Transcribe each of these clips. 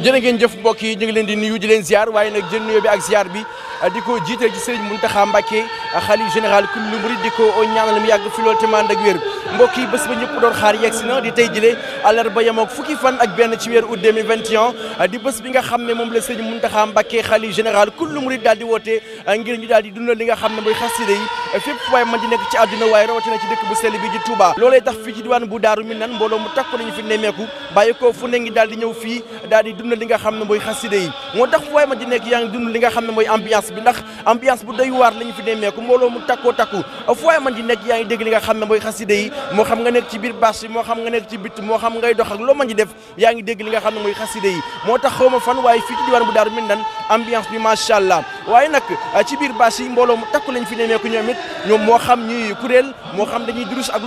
jërë ngeen jëf mbokk yi ñu ngi leen di nuyu di leen ziar waaye nag jël nuyoo bi ak ziar bi di ko jiital ci Serigne Mountakha Mbacké xalif général kullu murid di ko ñaanal mu yàgg fi lool te man ak wér mbokk yi bés ba ñëpp doon xaar yegsi na di tey jile àllarba yem ak fukki fan ak benn ci weeru août 2021 di bés bi nga xam ne moom la Serigne Mountakha Mbacké xalif général kullu murid daal di woote ngir ñu daal di dundal li nga xam ne mooy xasida yi fépp waaye man di nekk ci àdduna waaye rawatina ci dëkk bu sell bi di Touba loolee tax fii ci diwaan bu Daaru Minaan mbooloo mu takku lañu fi nemmeeku bàyyi ko fu ne ngi daal di ñëw fii daal di dundal li nga xam ne mooy xasida yi moo tax fu waaye man di nekk yaa ngi dund li nga xam ne mooy ambiance bi ndax ambiance bu doy waar lañu fi nemmeeku mbooloo mu takkoo takku fu waaye man di nekk yaa ngi dégg li nga xam ne mooy xasida yi moo xam nga nekk ci biir bâche bi moo xam nga nekk ci bit moo xam ngay dox ak loo man di def yaa ngi dégg li nga xam ne mooy xasida yi moo tax xawma fan waaye fii ci diwaan bu Daaru Minaan ambiance bi macha allah waaye nag ci biir bâche yi mbooloo mu takku lañu fi nemmeeku ñoom it ñoom moo xam ñuy kuréel moo xam dañuy durus ak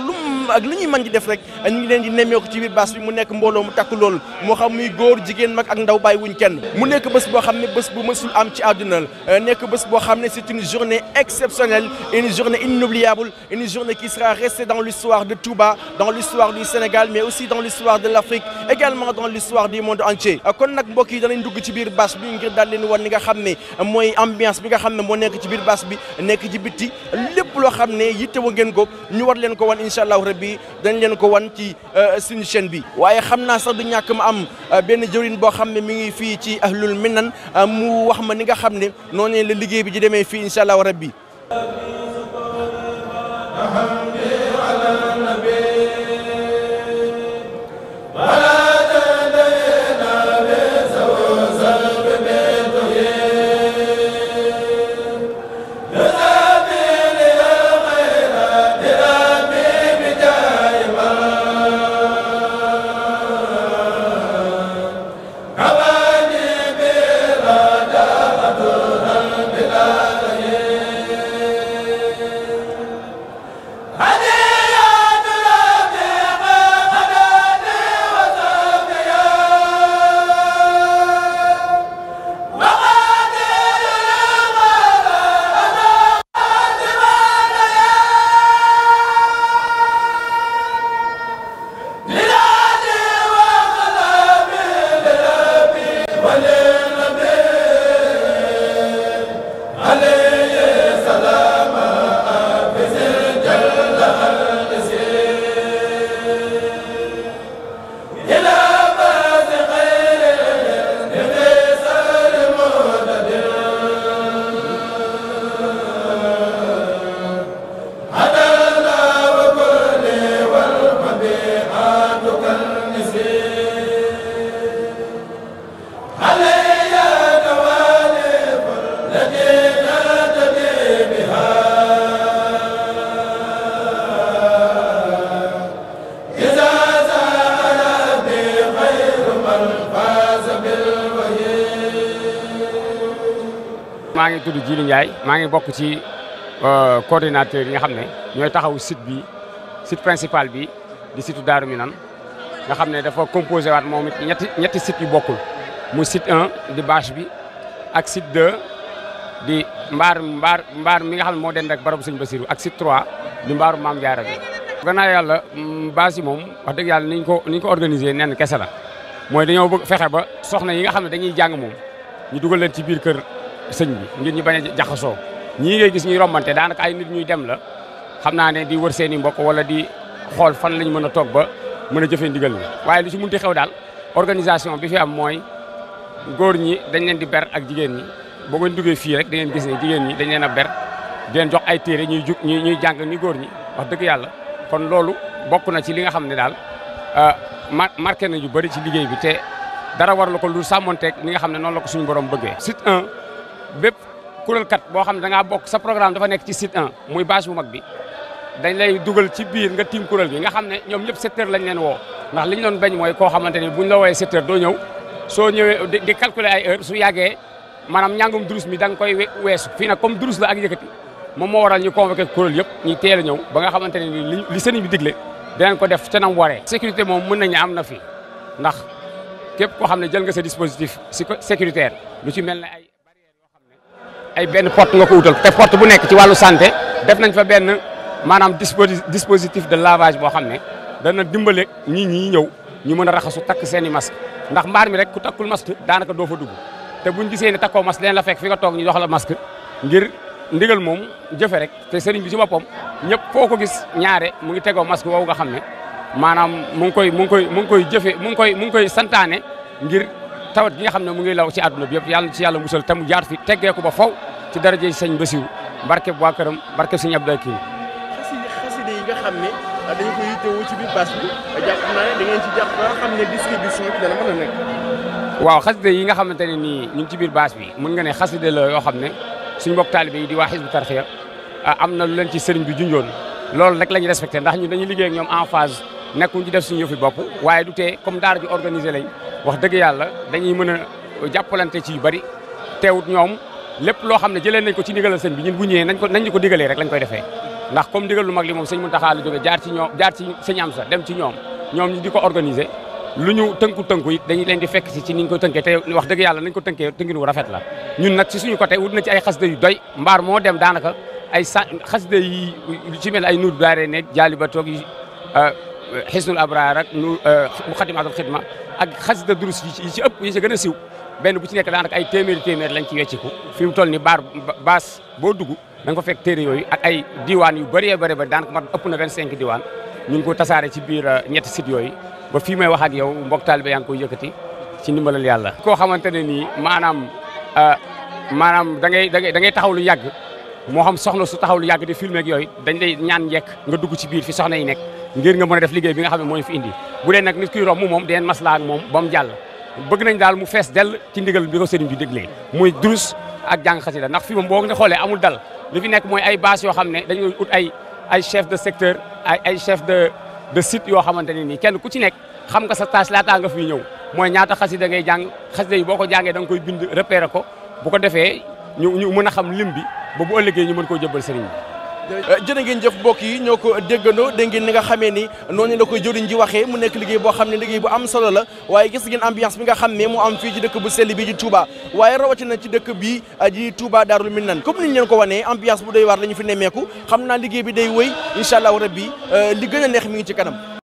lu ñuy mën di def rek ñu ngi leen di nemmeeku ci biir bâche bi mu nekk mbooloo mu takku loolu moo xam muy góor jigéen mag ak ndaw bàyyi wuñ kenn mu nekk bés boo xam ne bés bu mësul am ci àdduna nekk bés boo xam ne c'est une journée exceptionnelle une journée inoubliable une journée qui sera restée dans l'histoire de Touba dans l'histoire du Sénégal mais aussi dans l'histoire de l'Afrique également dans l'histoire du monde entier kon nag mbokk yi danañ dugg ci biir bâche bi ngir daal leen wan li nga xam ne mooy ambiance bi nga xam ne moo nekk ci biir bâche bi nekk ci bitti lépp loo xam ne yittewu ngeen ko ñu war leen ko wan incha allahu rabbi dañ leen ko wan ci suñu chaîne bi waaye xam naa sax du ñàkk ma am benn jëwriñ boo xam ne mi ngi fii ci ahlul minan mu wax ma ni nga xam ne noonu la liggéey bi di demee fii incha allahu rabbi maa ngi tudd Djili Ndiaye maa ngi bokk ci coordinateur yi nga xam ne ñooy taxawu site principal bi di site Daaru Minaan nga xam ne dafa composé waat moom it ñetti site yu bokkul muy site 1 di bâche bi ak site 2 di mbaar mi nga xam ne moo dend ak barabu Sëñ Basiru ak site 3 di mbaaru Maam Jaara bi. gannaaw yàlla bâche yi moom wax dëgg yàlla niñ ko organisé nen kese la mooy dañoo bëgg fexe ba soxna yi nga xam ne dañuy jàng moom ñu dugal leen ci biir kër sëñ bi ngir ñu bañ a jaxasoo ñii ngay gis ñuy rombante daanaka ay nit ñuy dem la xam naa ne di wër seen i mbokk wala di xool fan lañ mën a toog ba mën a jëfee ndigal ni waaye lu ci munti xew daal organisation bi fi am mooy góor ñi dañ leen di ber ak jigéen ñi boo ngeen duggee fii rek da ngeen gis ne jigéen ñi dañ leen a ber di leen jox ay téere ñuy jàng ni góor ñi wax dëgg yàlla kon loolu bokk na ci li nga xam ne daal marqué na yu bëri ci liggéey bi te dara war la ko lu sàmmonteeg ni nga xam ne noonu la ko suñu borom bëggee site 1 bépp kuréelkat boo xam ne da ngaa bokk sa programme dafa nekk ci site 1 muy bâche bu mag bi dañ lay dugal ci biir nga tiim kuréel gi nga xam ne ñoom ñëpp 7 heures lañ leen woo ndax li ñu doon bañ mooy koo xamante ni buñ la wooyee 7 heures doo ñëw soo ñëwee di calculer ay heures su yàggee maanaam njàngum durus mi da nga koy weesu fii nag comme durus la ak yëkkati moom moo waral ñu convoqué kuréel yëpp ñuy teel a ñëw ba nga xamante ne li sëriñ bi digle dinañ ko def ca nam waree sécurité moom mën nañu am na fi ndax képp koo xam ne jël nga sa dispositif sécuritaire lu ci mel ne ay barrières yoo xam ne ay benn porte nga ko utal te porte bu nekk ci wàllu santé def nañ fa benn maanaam dispositif de lavage boo xam ne dana dimbale nit ñi ñëw ñu mën a raxasu takk seen i masque ndax mbaar mi rek ku takkul masque daanaka doo fa dugg te buñ gisee ne takkoo masque leen la fekk fi nga toog ñu jox la masque ngir ndigal moom jëfe rek te sëriñ bi ci boppam ñëpp foo ko gis ñaare mu ngi tegoo masque woowu nga xam ne maanaam mu ngi koy jëfe mu ngi koy santaane ngir tawat gi nga xam ne mu ngi law ci àdduna bi yëpp yàlla ci yàlla musal te mu jaar fi teggee ko ba faw ci daraje sëñ Bassirou barkeb waa këram barkeb sëñ Abdou Hakim xaside yi nga xam ne dañu ko yittewoo ci biir bâche bi jàpp naa ne da ngeen ci jàpp ba nga xam ne distribution bi dana mën a nekk. waaw xaside yi nga xamante ne nii ñu ngi ci biir bâche bi mën nga ne xaside la yoo xam ne suñu mbokk taalibe yi di waa Hizbut Tarqiyyah am na lu leen ci sëriñ bi junjoon loolu rek la ñu respecté ndax ñun dañuy liggéey ak ñoom en phase nekkuñ ci def suñu yëfi bopp waaye du tee comme daara ji organisé lañ wax dëgg yàlla dañuy mën a jàppalante ci yu bari teewut ñoom lépp loo xam ne jëlee nañ ko ci ndigalal sëñ bi ñun bu ñëwee nañ ñu ko digalee rek lañ koy defee ndax comme ndigal lu mag li moom sëñ Mountakha la jógee jaar ci sëñ Amsa dem ci ñoom ñu di ko organiser lu ñu tënku it dañuy leen di fekk si ci niñ ko tënkee te wax dëgg yàlla nañ ko tënkee tënkin wu rafet la ñun nag ci suñu côté wut na ci ay xasida yu doy mbaar moo dem daanaka ay xasida yi ci mel ay nuur daare ne jaaliba toog yi xisnul abraar ak nu muxadimatul xidma ak xasida durus yi ci ëpp yi ci gën a siw benn bu ci nekk daanaka ay téeméer lañ ci wecciku fi mu toll ni baas boo dugg da nga fa fekk téere yooyu ak ay diwaan yu bëree bëri daanaka mat ëpp na 25 diwaan ñu ngi ko tasaare ci biir ñetti sites yooyu ba fii may wax ak yow mbokk taalibe yaa ngi koy yëkkati ci ndimbalal yàlla. koo xamante ne nii maanaam da ngay taxaw lu yàgg moo xam soxna su taxaw lu yàgg di filmer ak yooyu dañ lay ñaan njekk nga dugg ci biir fi soxna yi nekk ngir nga mën a def liggéey bi nga xam ne moo ñu fi indi bu dee nag nit kuy romb moom deen maslaa ak moom ba mu jàll bëgg nañ daal mu fees dell ci ndigal bi ko sëriñ bi déglee muy durus ak jàng xasida ndax fii moom boo nga xoolee amul dal li fi nekk mooy ay bâche yoo xam ne dañuy ut ay chef de secteur ay chef de site yoo xamante ne nii kenn ku ci nekk xam nga sa tâche laataa nga fiy ñëw mooy ñaata xasida ngay jàng xasida yi boo ko jàngee da nga koy bind repérer ko bu ko defee ñu mën a xam lim bi ba bu ëllëgee ñu mën koo jëbal sëriñ bi. jërë ngeen jëf mbokk yi ñoo ko déggandoo dégg ngeen ni nga xamee ni noonu la koy jëriñ ji waxee mu nekk liggéey boo xam ne liggéey bu am solo la waaye gis ngeen ambiance bi nga xam ne mu am fii ci dëkk bu sell bi di Touba waaye rawatina ci dëkk bi di Touba Darou Minane comme ni ñu leen ko wanee ambiance bu doy waar la ñu fi nemmeeku xam naa liggéey bi day wëy incha allahu rabbi li gën a neex mi ngi ci kanam